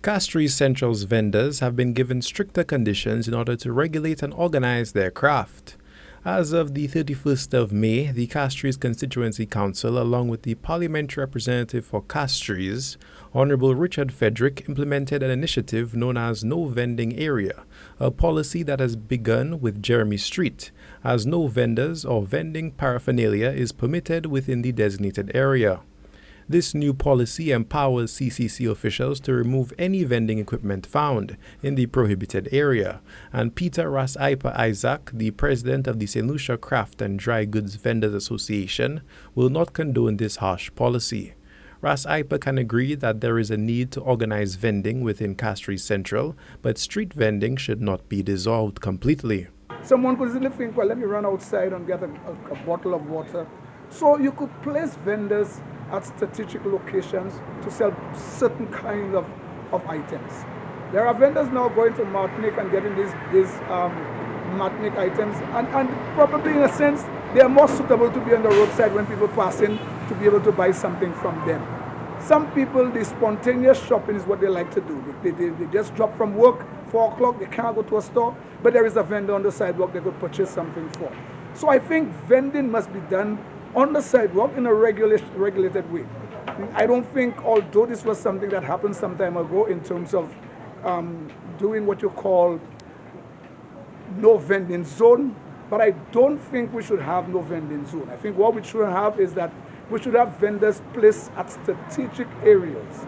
Castries Central's vendors have been given stricter conditions in order to regulate and organize their craft. As of the 31st of May, the Castries Constituency Council, along with the parliamentary representative for Castries, Honorable Richard Frederick, implemented an initiative known as No Vending Area, a policy that has begun with Jeremie Street, as no vendors or vending paraphernalia is permitted within the designated area. This new policy empowers CCC officials to remove any vending equipment found in the prohibited area, and Peter Isaac, the president of the St. Lucia Craft and Dry Goods Vendors Association, will not condone this harsh policy. Ipa can agree that there is a need to organize vending within Castries Central, but street vending should not be dissolved completely. Someone could easily think, well, let me run outside and get a bottle of water. So you could place vendors at strategic locations to sell certain kinds of items. There are vendors now going to Martinique and getting these Martinique items, and probably in a sense they are more suitable to be on the roadside when people pass in to be able to buy something from them. Some people, the spontaneous shopping is what they like to do. They just drop from work, 4 o'clock, they can't go to a store, but there is a vendor on the sidewalk they could purchase something for. So I think vending must be done on the sidewalk in a regulated way. I don't think, although this was something that happened some time ago in terms of doing what you call no vending zone, but I don't think we should have no vending zone. I think what we should have is that we should have vendors placed at strategic areas,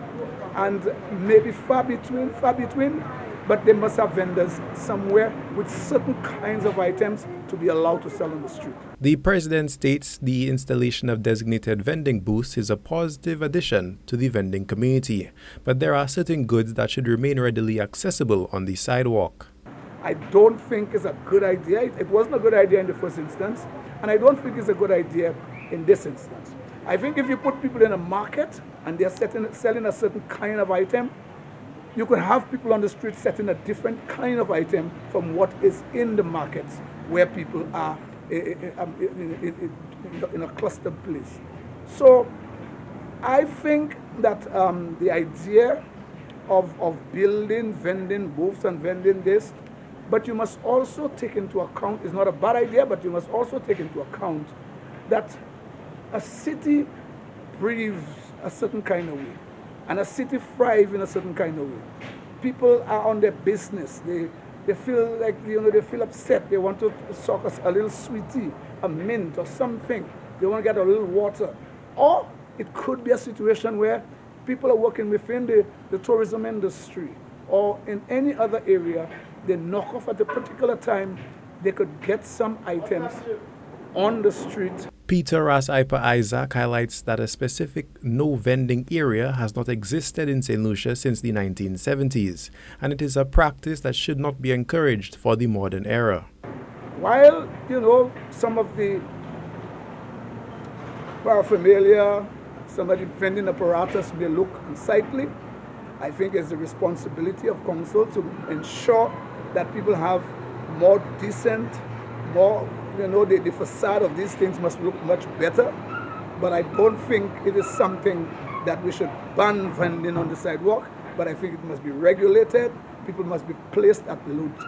and maybe far between, but they must have vendors somewhere with certain kinds of items to be allowed to sell on the street. The president states the installation of designated vending booths is a positive addition to the vending community, but there are certain goods that should remain readily accessible on the sidewalk. I don't think it's a good idea. It wasn't a good idea in the first instance, and I don't think it's a good idea in this instance. I think if you put people in a market and they're selling a certain kind of item, you could have people on the street setting a different kind of item from what is in the markets where people are in a clustered place. So I think that the idea of building vending booths and vending this, but you must also take into account, it's not a bad idea, but you must also take into account that a city breathes a certain kind of way, and a city thrives in a certain kind of way. People are on their business. They feel like, they feel upset. They want to suck a little sweetie, a mint or something. They want to get a little water. Or it could be a situation where people are working within the tourism industry or in any other area. They knock off at a particular time. They could get some items on the street. Peter Isaac highlights that a specific no vending area has not existed in St. Lucia since the 1970s, and it is a practice that should not be encouraged for the modern era. While, some of the paraphernalia, some of the vending apparatus may look unsightly, I think it's the responsibility of council to ensure that people have more decent, more, the facade of these things must look much better. But I don't think it is something that we should ban vending on the sidewalk, but I think it must be regulated. People must be placed at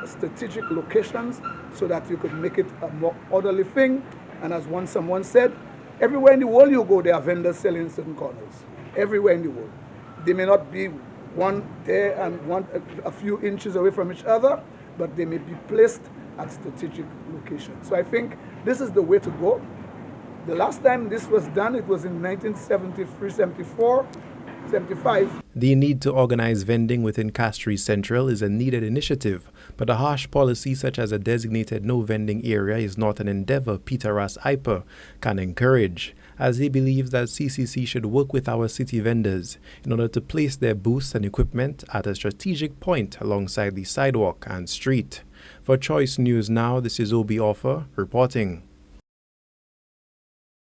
strategic locations so that you could make it a more orderly thing. And as someone said, everywhere in the world you go, there are vendors selling in certain corners. Everywhere in the world. They may not be one there and one a few inches away from each other, but they may be placed at strategic locations. So I think this is the way to go. The last time this was done, it was in 1973, 74, 75. The need to organize vending within Castries Central is a needed initiative, but a harsh policy such as a designated no vending area is not an endeavor Peter Ipa can encourage, as he believes that CCC should work with our city vendors in order to place their booths and equipment at a strategic point alongside the sidewalk and street. For Choice News Now, this is Obi Offor reporting.